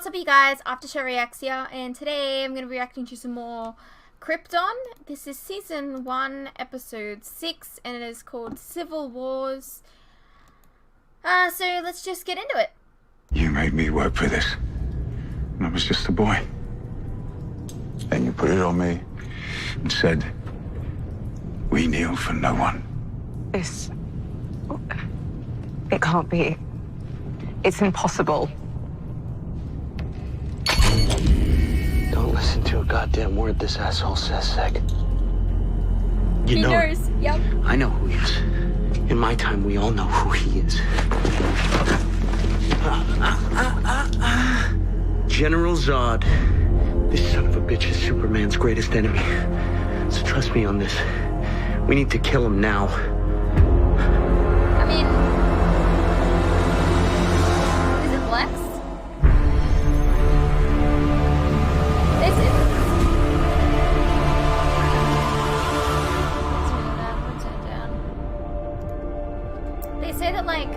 What's up, you guys? After Show Reacts here, and today I'm going to be reacting to some more Krypton. This is season 1, episode 6, and it is called Civil Wars. So let's just get into it. You made me work for this. And I was just a boy. And you put it on me and said, we kneel for no one. This... It can't be. It's impossible. Don't listen to a goddamn word this asshole says, Seg. He knows. Yep. I know who he is. In my time, we all know who he is. General Zod. This son of a bitch is Superman's greatest enemy. So trust me on this. We need to kill him now. I mean... Is it Lex? This is... Let's turn it down. They say that, like...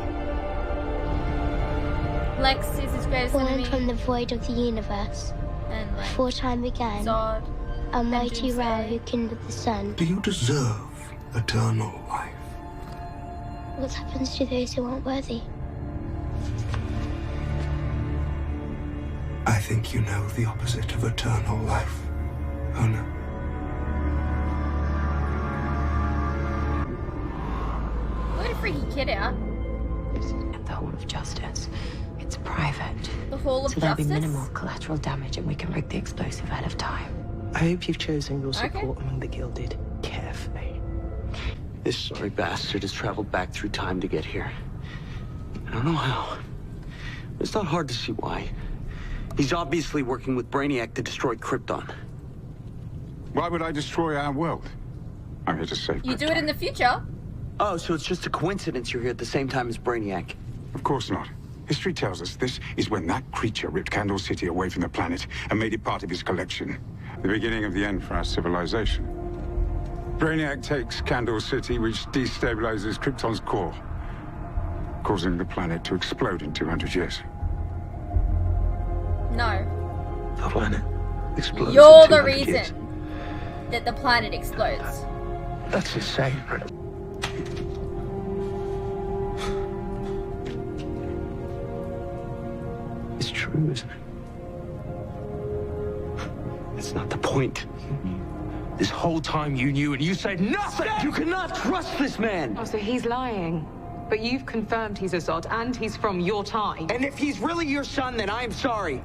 Lex is his greatest enemy. Born from the void of the universe. And, like, before time began, Zod, a mighty Doomsday. Ra who kindled the sun. Do you deserve eternal life? What happens to those who aren't worthy? I think you know the opposite of eternal life, Ona. What a freaky kid out. The Hall of Justice. It's private. The Hall of So there'll be Justice? minimal collateral damage and we can rig the explosive ahead of time. I hope you've chosen your Okay. support among the Gilded carefully. This sorry bastard has traveled back through time to get here. I don't know how. It's not hard to see why. He's obviously working with Brainiac to destroy Krypton. Why would I destroy our world? I'm here to save You do it Krypton. in the future. Oh, so it's just a coincidence you're here at the same time as Brainiac. Of course not. History tells us this is when that creature ripped Candle City away from the planet and made it part of his collection. The beginning of the end for our civilization. Brainiac takes Candle City, which destabilizes Krypton's core, causing the planet to explode in 200 years. No. The planet explodes. You're in the 200 years. reason that the planet explodes. That's insane. It's true, isn't it? That's not the point. This whole time you knew and you said nothing! You cannot trust this man! Oh, so he's lying. But you've confirmed he's a Zod and he's from your time. And if he's really your son, then I'm sorry.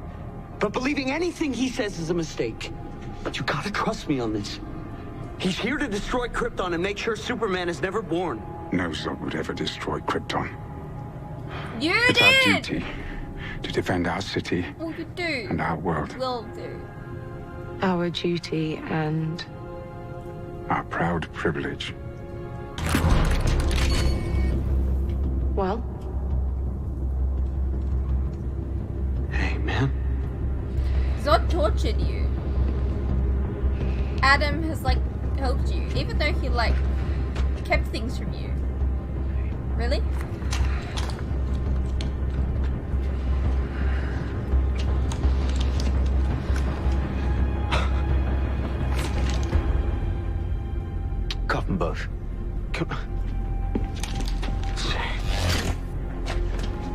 But believing anything he says is a mistake. But you gotta trust me on this. He's here to destroy Krypton and make sure Superman is never born. No Zod would ever destroy Krypton. You It's our did! duty to defend our city Well, you do. and our world. Will do. Our duty and... Our proud privilege. Well? Hey, man. Zod tortured you. Adam has, like, helped you, even though he, like, kept things from you. Really? Cuff them both. Come on.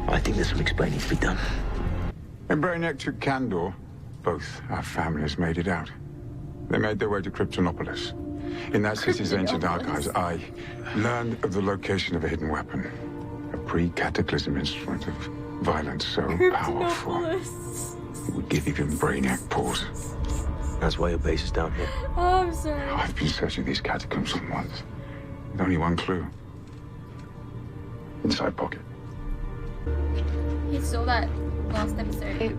I think there's some explaining to be done. When Brainiac took Kandor, both our families made it out. They made their way to Kryptonopolis. In that city's ancient archives, I learned of the location of a hidden weapon. A pre-cataclysm instrument of violence so powerful it would give even Brainiac pause. That's why your base is down here. Oh, I'm sorry. I've been searching these catacombs for months, with only one clue. Inside pocket. He saw that last episode.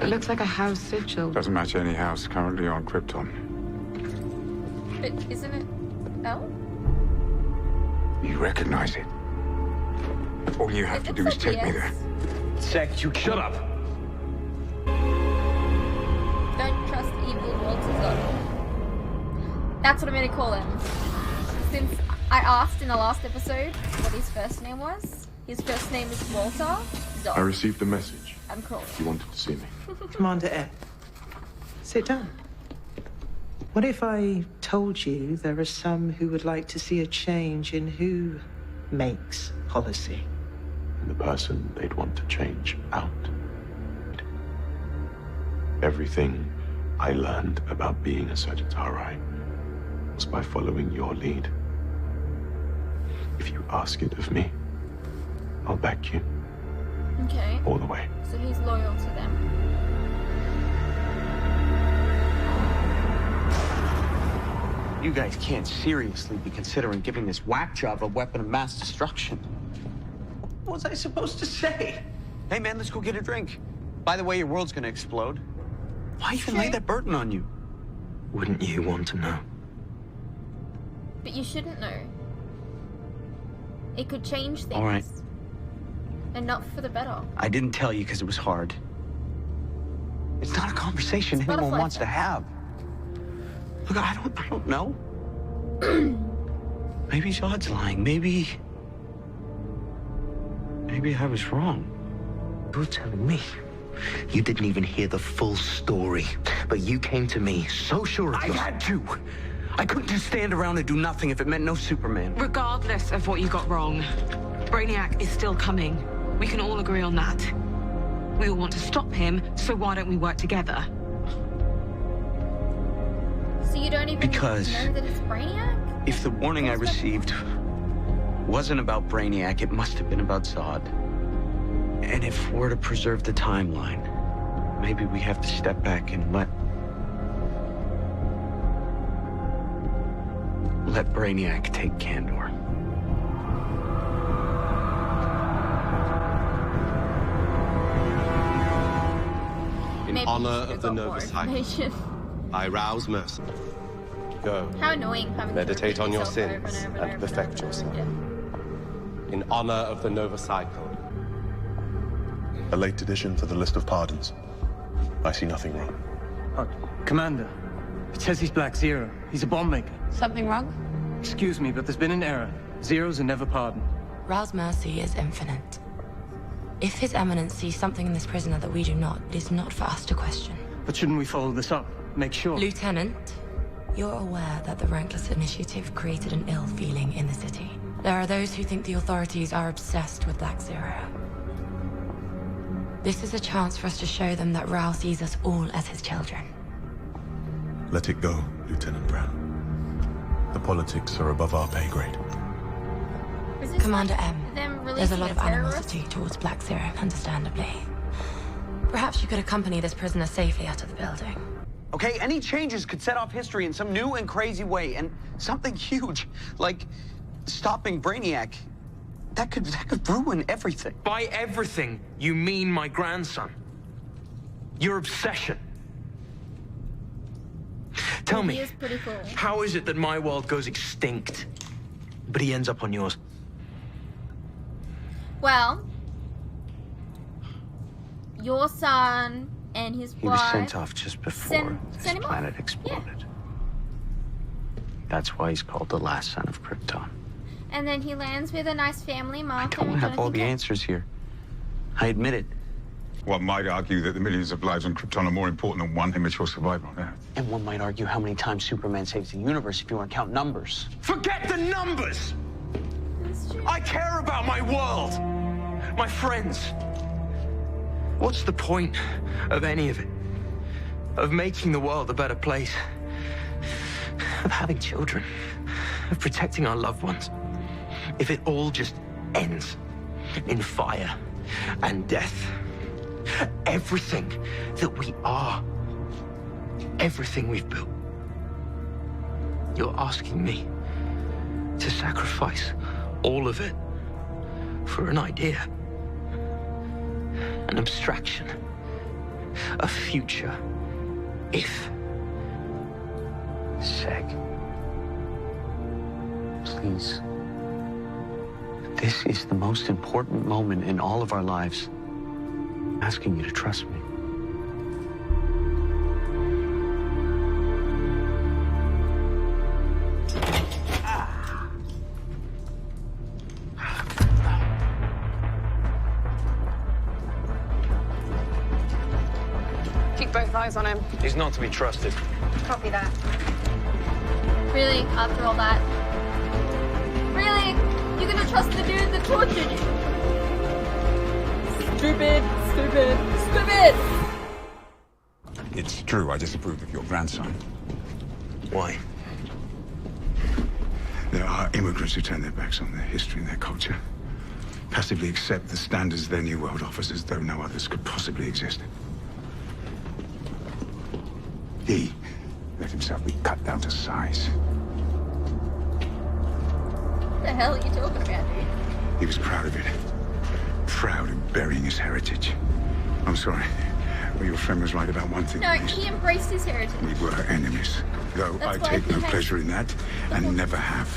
It looks like a house sigil. Doesn't match any house currently on Krypton. But isn't it? Oh? You recognize it. All you have to do is looks like take me yes. there. Seg, you shut up. Don't trust evil Walter Zod. That's what I'm gonna call him. Since I asked in the last episode what his first name was. His first name is Walter Zod. off. I received a message. I'm cool. You wanted to see me. Commander F. Sit down. What if I told you there are some who would like to see a change in who makes policy? And the person they'd want to change out. Everything I learned about being a Sagittari was by following your lead. If you ask it of me, I'll back you Okay. all the way. So he's loyal to them. You guys can't seriously be considering giving this whack job a weapon of mass destruction. What was I supposed to say? Hey, man, let's go get a drink. By the way, your world's gonna explode. Why even lay that burden on you? Wouldn't you want to know? But you shouldn't know. It could change things. All right. And not for the better. I didn't tell you because it was hard. It's not a conversation It's anyone butterfly wants to effect. have. Look, I don't know. Maybe Zod's lying. Maybe I was wrong. You're telling me you didn't even hear the full story, but you came to me so sure of I yourself. had to. I couldn't just stand around and do nothing if it meant no Superman. Regardless of what you got wrong, Brainiac is still coming. We can all agree on that. We all want to stop him, so why don't we work together? So you don't even Because- know that it's Brainiac? If the warning I received wasn't about Brainiac, it must have been about Zod. And if we're to preserve the timeline, maybe we have to step back and let Brainiac take Kandor. In Maybe honor you should've of the got Nova more Cycle, information. I rouse mercy. Go. How annoying having Meditate to repeat on your yourself over and sins over and over perfect over. yourself. Yeah. In honor of the Nova Cycle. A late addition to the list of pardons. I see nothing wrong. Commander, it says he's Black Zero. He's a bomb maker. Something wrong? Excuse me, but there's been an error. Zeros are never pardoned. Ra's mercy is infinite. If His Eminence sees something in this prisoner that we do not, it is not for us to question. But shouldn't we follow this up? Make sure. Lieutenant, you're aware that the Rankless Initiative created an ill feeling in the city. There are those who think the authorities are obsessed with Black Zero. This is a chance for us to show them that Rao sees us all as his children. Let it go, Lieutenant Brown. The politics are above our pay grade. Is this Commander like M, them there's a releasing lot a of terrorist? animosity towards Black Zero, understandably. Perhaps you could accompany this prisoner safely out of the building. Okay, any changes could set off history in some new and crazy way, and something huge, like stopping Brainiac, that could ruin everything. By everything, you mean my grandson. Your obsession. Tell He me, is pretty cool. how is it that my world goes extinct, but he ends up on yours? Well, your son and his He was wife sent off just before sent this him off. planet exploded. That's why he's called the last son of Krypton. And then he lands with a nice family, Martha I don't and have all Jonathan the Kent. answers here. I admit it. One might argue that the millions of lives on Krypton are more important than one immature survivor on Earth. And one might argue how many times Superman saves the universe if you want to count numbers. Forget the numbers! That's true. I care about my world, my friends. What's the point of any of it? Of making the world a better place? Of having children? Of protecting our loved ones? If it all just ends in fire and death? Everything that we are, everything we've built, you're asking me to sacrifice all of it for an idea, an abstraction, a future, if. Seg. Please. This is the most important moment in all of our lives. I'm asking you to trust me. Keep both eyes on him. He's not to be trusted. Copy that. Really? After all that? Really? You're gonna trust the dude that tortured you? Stupid, stupid, stupid! It's true, I disapprove of your grandson. Why? There are immigrants who turn their backs on their history and their culture. Passively accept the standards their New World offers as though no others could possibly exist. He let himself be cut down to size. What the hell are you talking about, dude? He was proud of it. Proud of burying his heritage. I'm sorry. Well, your friend was right about one thing. No, he embraced his heritage. We were enemies. Though That's I why take he no has- pleasure in that, and never have.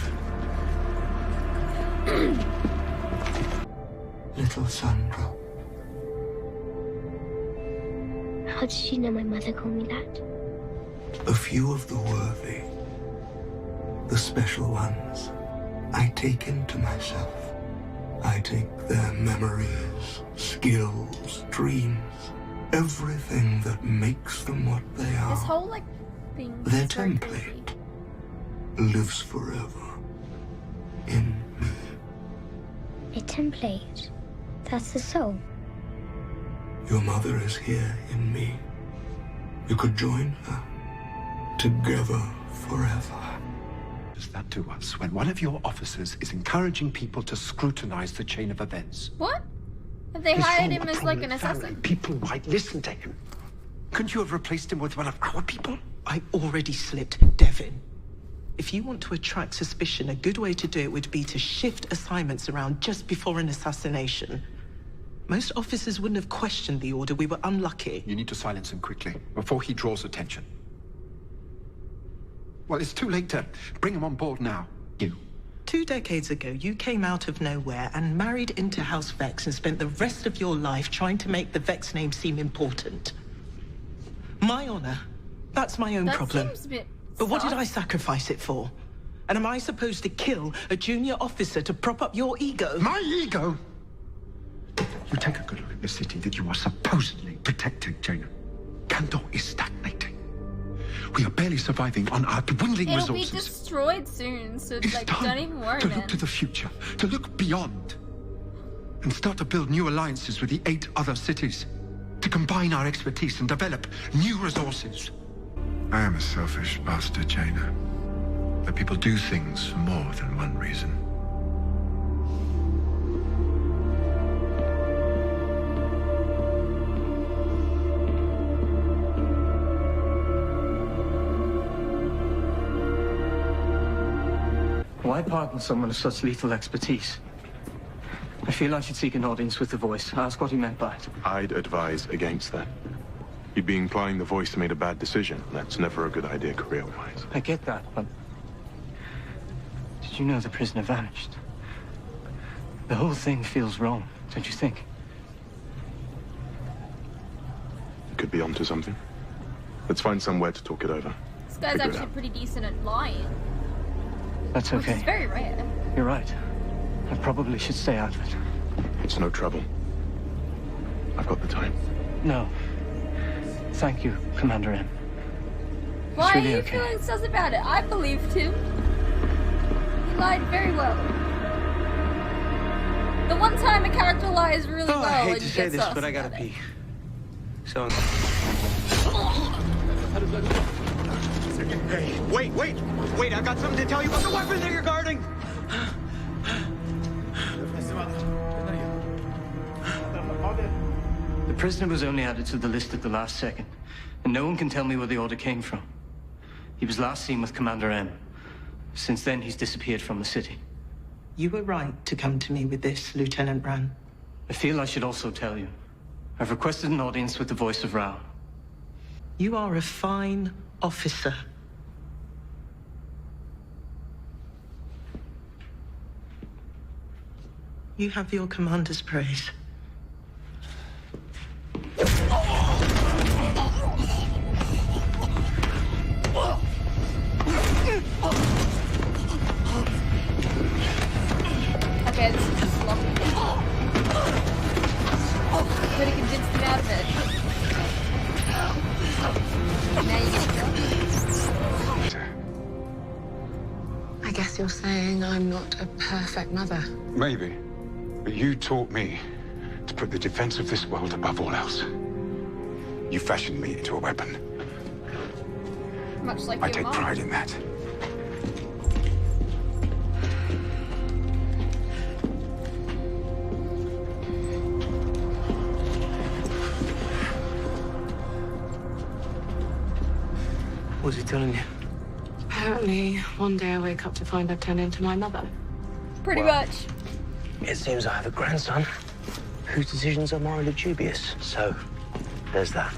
Little Sandra. How did you know my mother called me that? A few of the worthy, the special ones, I take into myself. I take their memories, skills, dreams, everything that makes them what they are. This whole, like, thing. Their is very template lives forever in me. A template? That's the soul. Your mother is here in me. You could join her. Together forever. Does that to us when one of your officers is encouraging people to scrutinize the chain of events? What? Have they He's hired from him a as, like, an prominent family. assassin? People might listen to him. Couldn't you have replaced him with one of our people? I already slipped Devin. If you want to attract suspicion, a good way to do it would be to shift assignments around just before an assassination. Most officers wouldn't have questioned the order. We were unlucky. You need to silence him quickly, before he draws attention. Well, it's too late to bring him on board now. You. 2 decades ago, you came out of nowhere and married into House Vex and spent the rest of your life trying to make the Vex name seem important. My honor, that's my own That problem. seems a bit But what did soft. I sacrifice it for? And am I supposed to kill a junior officer to prop up your ego? My ego? You take a good look at the city that you are supposedly protecting, Jaina. Kandor is stagnating. We are barely surviving on our dwindling It'll resources. be destroyed soon, so, It's like, time don't even worry, to man. look to the future, to look beyond, and start to build new alliances with the 8 other cities, to combine our expertise and develop new resources. I am a selfish bastard, Jaina. But people do things for more than one reason. Why pardon someone of such lethal expertise? I feel I should seek an audience with the voice. Ask what he meant by it. I'd advise against that. You'd be implying the voice made a bad decision. That's never a good idea career-wise. I get that, but... Did you know the prisoner vanished? The whole thing feels wrong, don't you think? You could be onto something. Let's find somewhere to talk it over. This guy's Figure it actually out. pretty decent at lying. That's Which is okay. very rare. You're right. I probably should stay out of it. It's no trouble. I've got the time. No. Thank you, Commander M. Why really are you okay. feeling sus about it? I believed him. He lied very well. The one time a character lies really well, I hate and to you say get this, sus but I gotta about it. pee. So... Hey, wait! I've got something to tell you about the weapon that you're guarding! The prisoner was only added to the list at the last second, and no one can tell me where the order came from. He was last seen with Commander M. Since then, he's disappeared from the city. You were right to come to me with this, Lieutenant Bran. I feel I should also tell you. I've requested an audience with the voice of Rao. You are a fine officer. You have your commander's praise. Okay, this is just sloppy. Could have convinced him out of it. you're saying I'm not a perfect mother. Maybe. But you taught me to put the defense of this world above all else. You fashioned me into a weapon. Much like I your take mom. pride in that. What was he telling you? Apparently, one day I wake up to find I've turned into my mother. Pretty much. It seems I have a grandson whose decisions are morally dubious. So, there's that.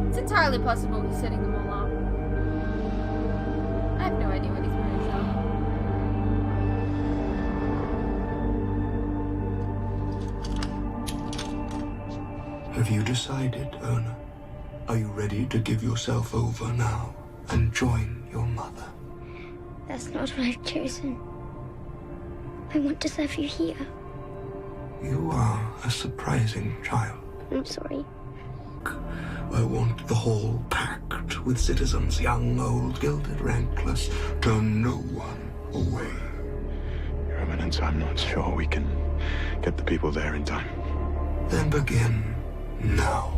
It's entirely possible he's setting them all up. I have no idea what his motives are. Have you decided, Erna? Are you ready to give yourself over now and join your mother? That's not what I've chosen. I want to serve you here. You are a surprising child. I'm sorry. I want the hall packed with citizens, young, old, gilded, rankless. Turn no one away. Your Eminence, I'm not sure we can get the people there in time. Then begin now.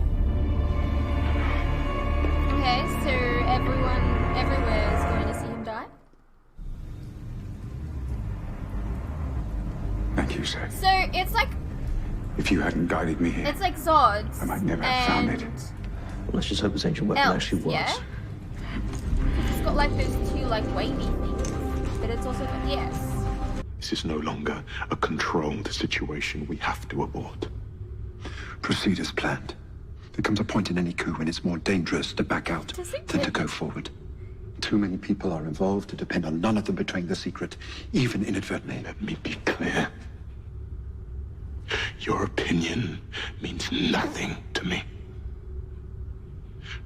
Okay, so everyone everywhere is going to see him die? Thank you, sir. So it's like If you hadn't guided me here, it's like Zods. I might never have found it. Well, let's just hope this ancient weapon Elves, actually works. yeah? It's got like those two like wavy things, but it's also got yes. This is no longer a controlled situation. We have to abort. Proceed as planned. There comes a point in any coup when it's more dangerous to back out than to go forward. Too many people are involved to depend on none of them betraying the secret, even inadvertently. Let me be clear. Your opinion means nothing to me.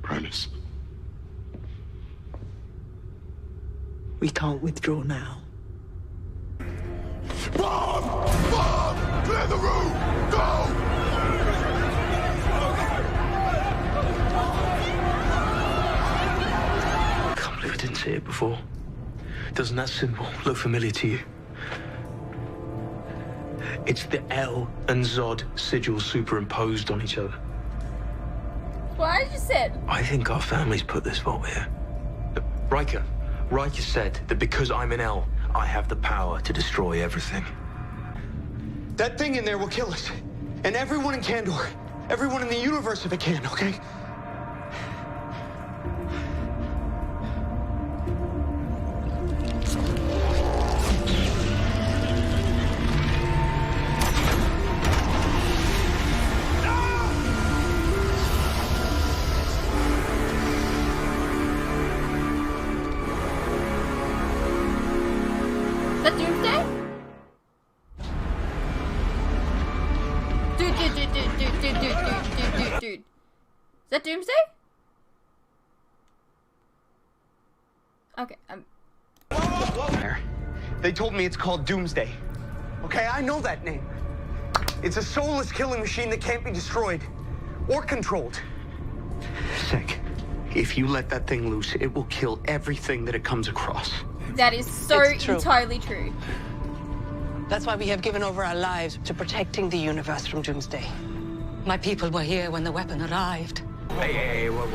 Promise. We can't withdraw now. Bomb! Bomb! Clear the room! Go! I can't believe I didn't see it before. Doesn't that symbol look familiar to you? It's the L and Zod sigils superimposed on each other. Why did you say it? I think our families put this vault here. Riker said that because I'm an L, I have the power to destroy everything. That thing in there will kill us. And everyone in Kandor. Everyone in the universe if it can, okay? Is that Doomsday? Dude. Is that Doomsday? Okay, They told me it's called Doomsday. Okay, I know that name. It's a soulless killing machine that can't be destroyed or controlled. Sick. If you let that thing loose, it will kill everything that it comes across. that is so It's true. entirely true. That's why we have given over our lives to protecting the universe from Doomsday. My people were here when the weapon arrived. Hey, whoa.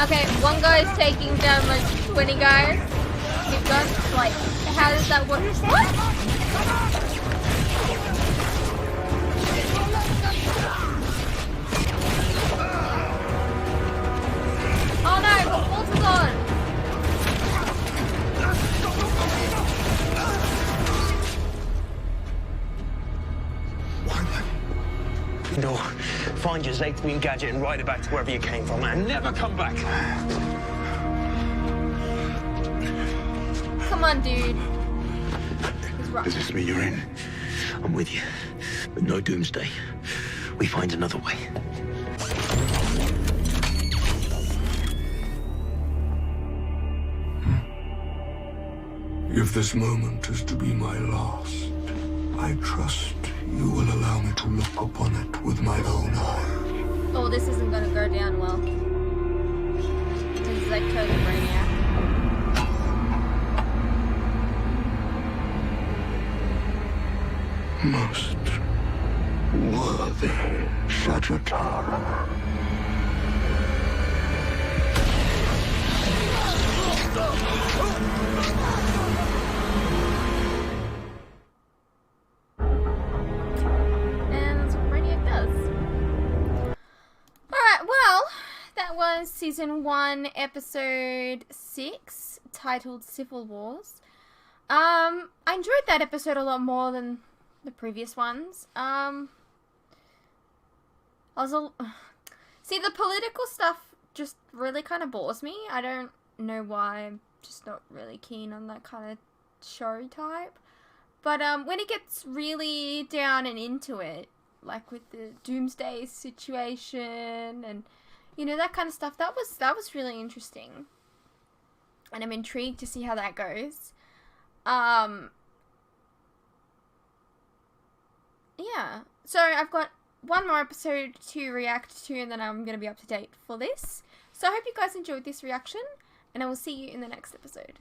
Okay, one guy's taking down like 20 guys. Keep going. Like, how does that work? What? Oh no, the fault is on. No, find your Zathian gadget and ride it back to wherever you came from, and never come back. Come on, dude. He's right. Does this mean you're in? I'm with you, but no Doomsday. We find another way. If this moment is to be my last, I trust you will allow me to look upon it with my own eyes. Oh, this isn't gonna go down well. This is like totally Brainiac. Most worthy Sagittara. And that's what Brainiac does. Alright, well, that was season 1, episode 6, titled Civil Wars. I enjoyed that episode a lot more than the previous ones. See, the political stuff just really kind of bores me. I don't know why. I'm just not really keen on that kind of show type. But when it gets really down and into it, like with the Doomsday situation and, you know, that kind of stuff, that was really interesting. And I'm intrigued to see how that goes. Yeah, so I've got one more episode to react to, and then I'm going to be up to date for this. So I hope you guys enjoyed this reaction, and I will see you in the next episode.